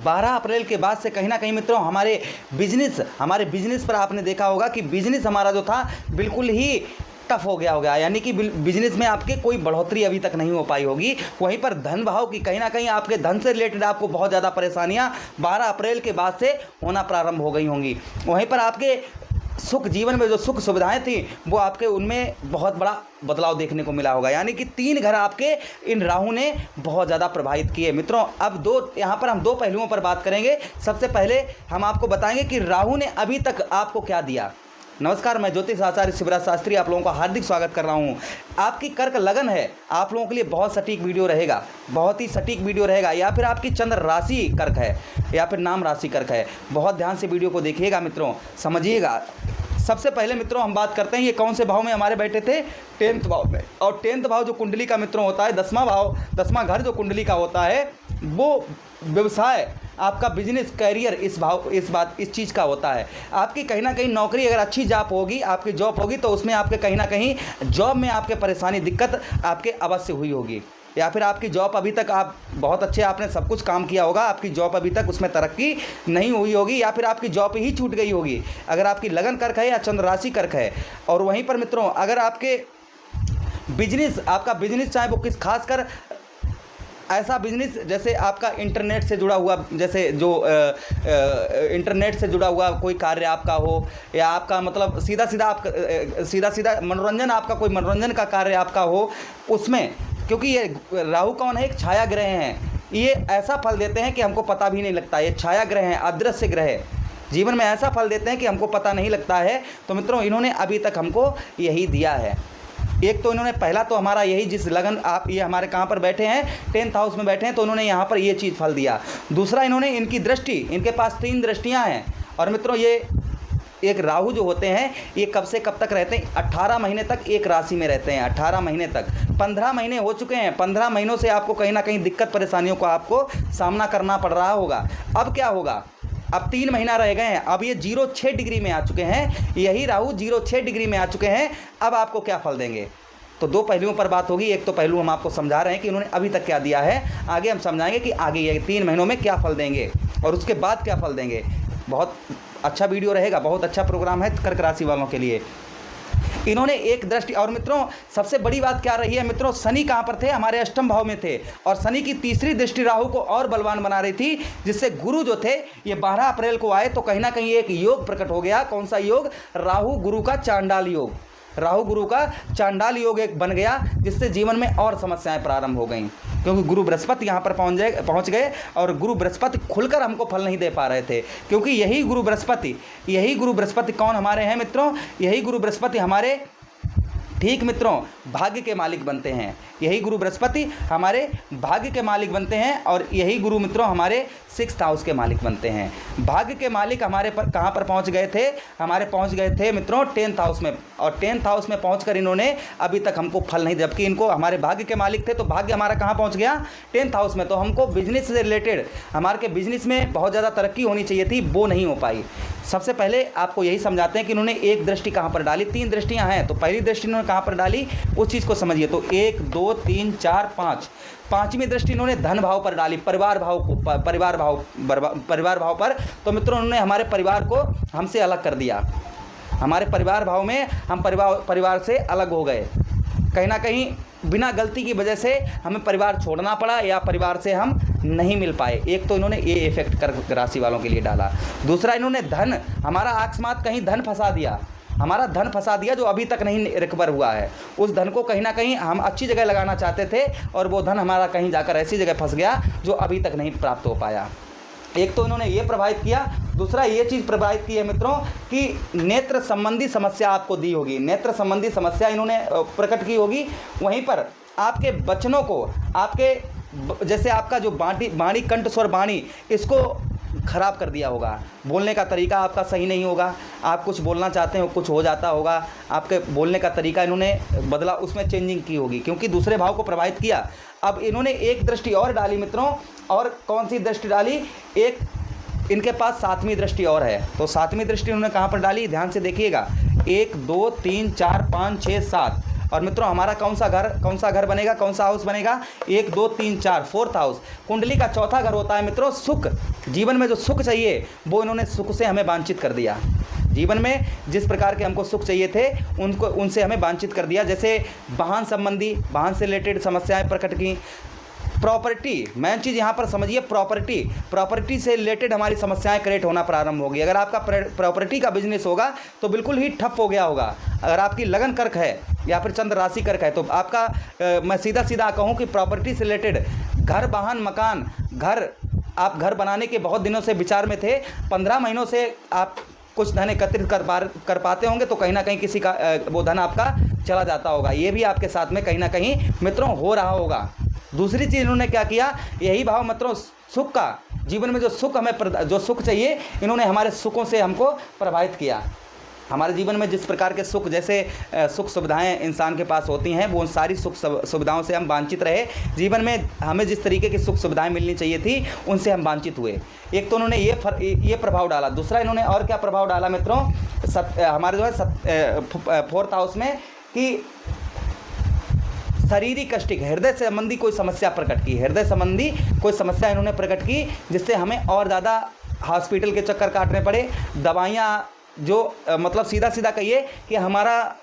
12 अप्रैल के बाद से कहीं ना कहीं मित्रों हमारे बिजनेस पर आपने देखा होगा कि बिजनेस हमारा जो था बिल्कुल ही टफ हो गया, यानी कि बिजनेस में आपके कोई बढ़ोतरी अभी तक नहीं हो पाई होगी। वहीं पर धन भाव की कहीं ना कहीं आपके धन से रिलेटेड आपको बहुत ज़्यादा परेशानियां 12 अप्रैल के बाद से होना प्रारंभ हो गई होंगी। वहीं पर आपके सुख जीवन में जो सुख सुविधाएं थी वो आपके उनमें बहुत बड़ा बदलाव देखने को मिला होगा, यानी कि 3 घर आपके इन राहु ने बहुत ज़्यादा प्रभावित किए। मित्रों अब यहाँ पर हम 2 पहलुओं पर बात करेंगे। सबसे पहले हम आपको बताएंगे कि राहु ने अभी तक आपको क्या दिया। नमस्कार, मैं ज्योतिष आचार्य शिवराज शास्त्री आप लोगों का हार्दिक स्वागत कर रहा हूं। आपकी कर्क लगन है, आप लोगों के लिए बहुत सटीक वीडियो रहेगा, बहुत ही सटीक वीडियो रहेगा। या फिर आपकी चंद्र राशि कर्क है या फिर नाम राशि कर्क है, बहुत ध्यान से वीडियो को देखिएगा मित्रों, समझिएगा। सबसे पहले मित्रों हम बात करते हैं ये कौन से भाव में हमारे बैठे थे, 10th भाव में। और 10th भाव जो कुंडली का मित्रों होता है, 10वां भाव, 10वां घर जो कुंडली का होता है वो व्यवसाय, आपका बिजनेस, करियर, इस चीज़ का होता है। आपकी कहीं ना कहीं नौकरी अगर अच्छी जॉब होगी, आपकी जॉब होगी तो उसमें आपके कहीं ना कहीं जॉब में आपके परेशानी दिक्कत आपके अवश्य हुई होगी। या फिर आपकी जॉब अभी तक आप बहुत अच्छे आपने सब कुछ काम किया होगा, आपकी जॉब अभी तक उसमें तरक्की नहीं हुई होगी, या फिर आपकी जॉब ही छूट गई होगी अगर आपकी लगन कर्क है या चंद्र राशि कर्क है। और वहीं पर मित्रों अगर आपके आपका बिजनेस चाहे वो किस खासकर ऐसा बिजनेस जैसे आपका इंटरनेट से जुड़ा हुआ, जैसे जो इंटरनेट से जुड़ा हुआ कोई कार्य आपका हो, या आपका मतलब सीधा सीधा मनोरंजन, आपका कोई मनोरंजन का कार्य आपका हो, उसमें क्योंकि ये राहु कौन है, एक छाया ग्रह हैं, ये ऐसा फल देते हैं कि हमको पता भी नहीं लगता। ये छाया ग्रह हैं, अदृश्य ग्रह है, जीवन में ऐसा फल देते हैं कि हमको पता नहीं लगता है। तो मित्रों इन्होंने अभी तक हमको यही दिया है। एक तो इन्होंने पहला तो हमारा यही जिस लगन आप ये हमारे कहाँ पर बैठे हैं 10th हाउस में बैठे हैं, तो उन्होंने यहाँ पर ये चीज़ फल दिया। दूसरा इन्होंने इनकी दृष्टि, इनके पास 3 दृष्टियाँ हैं। और मित्रों ये एक राहु जो होते हैं ये कब से कब तक रहते हैं, 18 महीने तक एक राशि में रहते हैं, 18 महीने तक। 15 महीने हो चुके हैं, 15 महीनों से आपको कहीं ना कहीं दिक्कत परेशानियों को आपको सामना करना पड़ रहा होगा। अब क्या होगा, अब 3 महीना रह गए हैं, अब ये 0-6 डिग्री में आ चुके हैं, यही राहु 0-6 डिग्री में आ चुके हैं। अब आपको क्या फल देंगे, तो 2 पहलुओं पर बात होगी। एक तो पहलू हम आपको समझा रहे हैं कि इन्होंने अभी तक क्या दिया है, आगे हम समझाएंगे कि आगे ये 3 महीनों में क्या फल देंगे और उसके बाद क्या फल देंगे। बहुत अच्छा वीडियो रहेगा, बहुत अच्छा प्रोग्राम है कर्क राशि वालों के लिए। इन्होंने एक दृष्टि, और मित्रों सबसे बड़ी बात क्या रही है मित्रों, शनि कहाँ पर थे, हमारे अष्टम भाव में थे, और शनि की तीसरी दृष्टि राहु को और बलवान बना रही थी, जिससे गुरु जो थे ये 12 अप्रैल को आए तो कहीं ना कहीं एक योग प्रकट हो गया। कौन सा योग, राहु गुरु का चांडाल योग, राहु गुरु का चांडाल योग एक बन गया, जिससे जीवन में और समस्याएं प्रारंभ हो गईं, क्योंकि गुरु बृहस्पति यहाँ पर पहुँच गए और गुरु बृहस्पति खुलकर हमको फल नहीं दे पा रहे थे, क्योंकि यही गुरु बृहस्पति कौन हमारे हैं मित्रों, यही गुरु बृहस्पति हमारे ठीक मित्रों भाग्य के मालिक बनते हैं। यही गुरु बृहस्पति हमारे भाग्य के मालिक बनते हैं और यही गुरु मित्रों हमारे 6th हाउस के मालिक बनते हैं। भाग्य के मालिक हमारे पर कहाँ पर पहुँच गए थे, हमारे पहुँच गए थे मित्रों 10th हाउस में, और 10th हाउस में पहुँचकर इन्होंने अभी तक हमको फल नहीं, जबकि इनको हमारे भाग्य के मालिक थे तो भाग्य हमारा कहाँ पहुँच गया, 10th हाउस में। तो हमको बिजनेस से रिलेटेड हमारे बिजनेस में बहुत ज़्यादा तरक्की होनी चाहिए थी, वो नहीं हो पाई। सबसे पहले आपको यही समझाते हैं कि इन्होंने एक दृष्टि कहाँ पर डाली, 3 दृष्टियाँ हैं, तो पहली दृष्टि इन्होंने कहाँ पर डाली उस चीज़ को समझिए। तो 1 2 3 4 5, 5वीं दृष्टि इन्होंने धन भाव पर डाली, परिवार भाव पर। तो मित्रों उन्होंने हमारे परिवार को हमसे अलग कर दिया, हमारे परिवार भाव में हम परिवार से अलग हो गए, कहीं ना कहीं बिना गलती की वजह से हमें परिवार छोड़ना पड़ा या परिवार से हम नहीं मिल पाए। एक तो इन्होंने ये इफेक्ट कर्क राशि वालों के लिए डाला। दूसरा इन्होंने धन, हमारा अकस्मात कहीं धन फंसा दिया, हमारा धन फंसा दिया जो अभी तक नहीं रिकवर हुआ है। उस धन को कहीं ना कहीं हम अच्छी जगह लगाना चाहते थे और वो धन हमारा कहीं जाकर ऐसी जगह फंस गया जो अभी तक नहीं प्राप्त हो पाया। एक तो इन्होंने ये प्रभावित किया, दूसरा ये चीज़ प्रभावित की है मित्रों कि नेत्र संबंधी समस्या आपको दी होगी, नेत्र संबंधी समस्या इन्होंने प्रकट की होगी। वहीं पर आपके वचनों को, आपके जैसे आपका जो वाणी कंठ स्वर वाणी, इसको ख़राब कर दिया होगा, बोलने का तरीका आपका सही नहीं होगा, आप कुछ बोलना चाहते हो कुछ हो जाता होगा, आपके बोलने का तरीका इन्होंने बदला, उसमें चेंजिंग की होगी क्योंकि दूसरे भाव को प्रभावित किया। अब इन्होंने एक दृष्टि और डाली मित्रों, और कौन सी दृष्टि डाली, एक इनके पास 7वीं दृष्टि और है। तो 7वीं दृष्टि उन्होंने कहाँ पर डाली, ध्यान से देखिएगा, 1 2 3 4 5 6 7, और मित्रों हमारा कौन सा घर बनेगा, कौन सा हाउस बनेगा, 1 2 3 4 फोर्थ हाउस। कुंडली का चौथा घर होता है मित्रों सुख। जीवन में जो सुख चाहिए वो इन्होंने सुख से हमें वांछित कर दिया। जीवन में जिस प्रकार के हमको सुख चाहिए थे उनसे हमें वांछित कर दिया। जैसे वाहन संबंधी, वाहन से रिलेटेड समस्याएं प्रकट की। प्रॉपर्टी, मेन चीज़ यहाँ पर समझिए, प्रॉपर्टी से रिलेटेड हमारी समस्याएं क्रिएट होना प्रारंभ होगी। अगर आपका प्रॉपर्टी का बिजनेस होगा तो बिल्कुल ही ठप हो गया होगा। अगर आपकी लगन कर्क है या फिर चंद्र राशि कर्क है तो आपका मैं सीधा कहूँ कि प्रॉपर्टी से रिलेटेड घर, वाहन, मकान, घर, आप घर बनाने के बहुत दिनों से विचार में थे, 15 महीनों से आप कुछ धन एकत्रित कर पाते होंगे तो कहीं ना कहीं किसी का वो धन आपका चला जाता होगा। ये भी आपके साथ में कहीं ना कहीं मित्रों हो रहा होगा। दूसरी चीज़ इन्होंने क्या किया, यही भाव मित्रों सुख का, जीवन में जो सुख हमें जो सुख चाहिए इन्होंने हमारे सुखों से हमको प्रभावित किया। हमारे जीवन में जिस प्रकार के सुख, जैसे सुख सुविधाएं इंसान के पास होती हैं, वो उन सारी सुख सुविधाओं से हम वांछित रहे। जीवन में हमें जिस तरीके की सुख सुविधाएं मिलनी चाहिए थी उनसे हम वांछित हुए। एक तो उन्होंने ये प्रभाव डाला। दूसरा इन्होंने और क्या प्रभाव डाला मित्रों, हमारे जो है फोर्थ हाउस में, कि शारीरिक कष्ट, हृदय संबंधी कोई समस्या प्रकट की। हृदय संबंधी कोई समस्या इन्होंने प्रकट की जिससे हमें और ज़्यादा हॉस्पिटल के चक्कर काटने पड़े। दवाइयाँ जो मतलब सीधा कहिए कि हमारा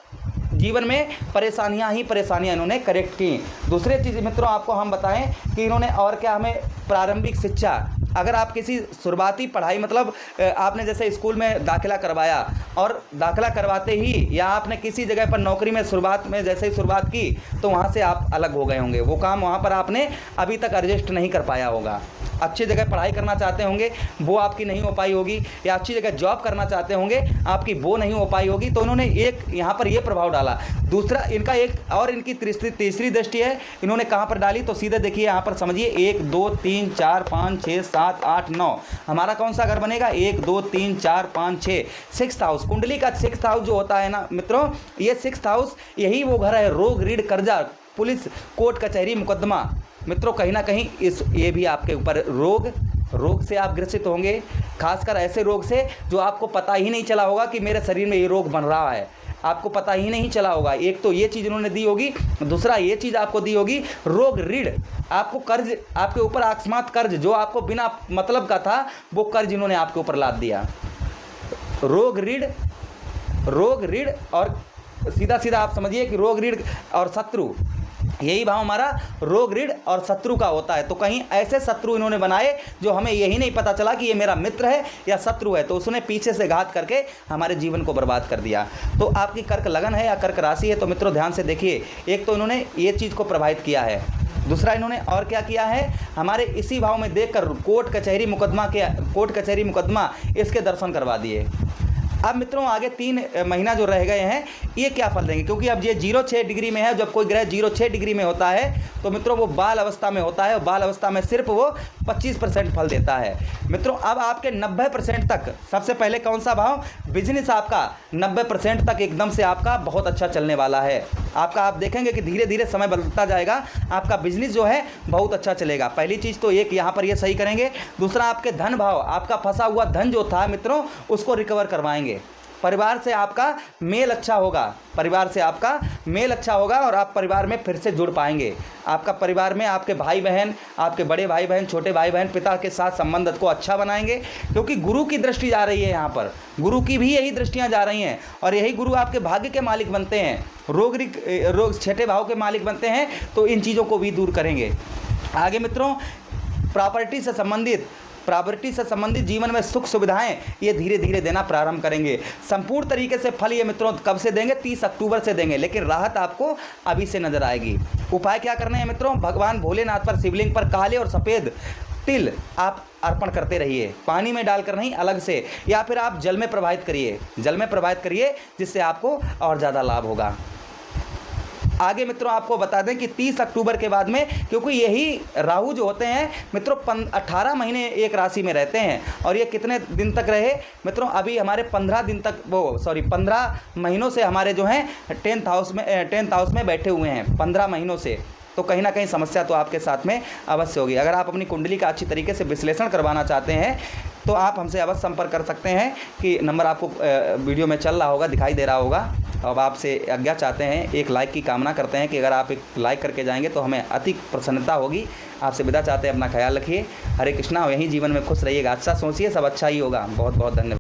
जीवन में परेशानियां इन्होंने करेक्ट की। दूसरी चीज़ मित्रों आपको हम बताएं कि इन्होंने और क्या, हमें प्रारंभिक शिक्षा, अगर आप किसी शुरुआती पढ़ाई, मतलब आपने जैसे स्कूल में दाखिला करवाया और दाखिला करवाते ही या आपने किसी जगह पर नौकरी में शुरुआत में जैसे ही शुरुआत की तो वहाँ से आप अलग हो गए होंगे। वो काम वहाँ पर आपने अभी तक एडजस्ट नहीं कर पाया होगा। अच्छी जगह पढ़ाई करना चाहते होंगे वो आपकी नहीं हो पाई होगी, या अच्छी जगह जॉब करना चाहते होंगे आपकी वो नहीं हो पाई होगी। तो इन्होंने एक यहाँ पर ये प्रभाव डाला। दूसरा इनका एक और इनकी तीसरी दृष्टि है, इन्होंने कहाँ पर डाली तो सीधे देखिए यहाँ पर समझिए, 1 2 3 4 5 6 7 8 9, हमारा कौन सा घर बनेगा, 1 2 3 4 5 6, 6th हाउस। कुंडली का 6th हाउस जो होता है ना मित्रों, ये 6th हाउस यही वो घर है, रोग, ऋण, कर्जा, पुलिस, कोर्ट कचहरी, मुकदमा। मित्रों कहीं ना कहीं ये भी आपके ऊपर रोग से आप ग्रसित होंगे, खासकर ऐसे रोग से जो आपको पता ही नहीं चला होगा कि मेरे शरीर में ये रोग बन रहा है, आपको पता ही नहीं चला होगा। एक तो ये चीज़ इन्होंने दी होगी, दूसरा ये चीज़ आपको दी होगी रोग, ऋण, आपको कर्ज, आपके ऊपर अकस्मात कर्ज जो आपको बिना मतलब का था वो कर्ज इन्होंने आपके ऊपर लाद दिया। रोग ऋण और सीधा आप समझिए कि रोग, ऋण और शत्रु, यही भाव हमारा रोग, ऋण और शत्रु का होता है। तो कहीं ऐसे शत्रु इन्होंने बनाए जो हमें यही नहीं पता चला कि ये मेरा मित्र है या शत्रु है, तो उसने पीछे से घात करके हमारे जीवन को बर्बाद कर दिया। तो आपकी कर्क लगन है या कर्क राशि है तो मित्रों ध्यान से देखिए, एक तो इन्होंने ये चीज़ को प्रभावित किया है, दूसरा इन्होंने और क्या किया है, हमारे इसी भाव में देखकर कोर्ट कचहरी मुकदमा इसके दर्शन करवा दिए। अब मित्रों आगे 3 महीना जो रह गए हैं ये क्या फल देंगे, क्योंकि अब ये 0-6 डिग्री में है। जब कोई ग्रह 0-6 डिग्री में होता है तो मित्रों वो बाल अवस्था में होता है, और बाल अवस्था में सिर्फ वो 25% फल देता है। मित्रों अब आपके 90% तक, सबसे पहले कौन सा भाव, बिजनेस आपका 90% तक एकदम से आपका बहुत अच्छा चलने वाला है। आपका आप देखेंगे कि धीरे धीरे समय बदलता जाएगा, आपका बिजनेस जो है बहुत अच्छा चलेगा। पहली चीज़ तो एक यहाँ पर ये सही करेंगे। दूसरा आपके धन भाव, आपका फंसा हुआ धन जो था मित्रों उसको रिकवर करवाएंगे। परिवार से आपका मेल अच्छा होगा, और आप परिवार में फिर से जुड़ पाएंगे। आपका परिवार में आपके भाई बहन, आपके बड़े भाई बहन, छोटे भाई बहन, पिता के साथ संबंध को अच्छा बनाएंगे, क्योंकि गुरु की दृष्टि जा रही है यहाँ पर, गुरु की भी यही दृष्टियाँ जा रही हैं, और यही गुरु आपके भाग्य के मालिक बनते हैं, रोग छठे भाव के मालिक बनते हैं। तो इन चीज़ों को भी दूर करेंगे। आगे मित्रों प्रॉपर्टी से संबंधित जीवन में सुख सुविधाएं ये धीरे धीरे देना प्रारंभ करेंगे। संपूर्ण तरीके से फल ये मित्रों कब से देंगे, 30 अक्टूबर से देंगे, लेकिन राहत आपको अभी से नजर आएगी। उपाय क्या करने हैं मित्रों, भगवान भोलेनाथ पर, शिवलिंग पर काले और सफ़ेद तिल आप अर्पण करते रहिए, पानी में डालकर नहीं, अलग से, या फिर आप जल में प्रवाहित करिए, जिससे आपको और ज़्यादा लाभ होगा। आगे मित्रों आपको बता दें कि 30 अक्टूबर के बाद में, क्योंकि यही राहु जो होते हैं मित्रों 18 महीने एक राशि में रहते हैं, और ये कितने दिन तक रहे मित्रों, अभी हमारे 15 महीनों से हमारे जो हैं 10th हाउस में बैठे हुए हैं, 15 महीनों से। तो कहीं ना कहीं समस्या तो आपके साथ में अवश्य होगी। अगर आप अपनी कुंडली का अच्छी तरीके से विश्लेषण करवाना चाहते हैं तो आप हमसे अवश्य संपर्क कर सकते हैं, कि नंबर आपको वीडियो में चल रहा होगा, दिखाई दे रहा होगा। अब आपसे आज्ञा चाहते हैं, एक लाइक की कामना करते हैं कि अगर आप एक लाइक करके जाएंगे तो हमें अति प्रसन्नता होगी। आपसे विदा चाहते हैं, अपना ख्याल रखिए। हरे कृष्णा। यहीं जीवन में खुश रहिएगा, अच्छा सोचिए, सब अच्छा ही होगा। बहुत बहुत धन्यवाद।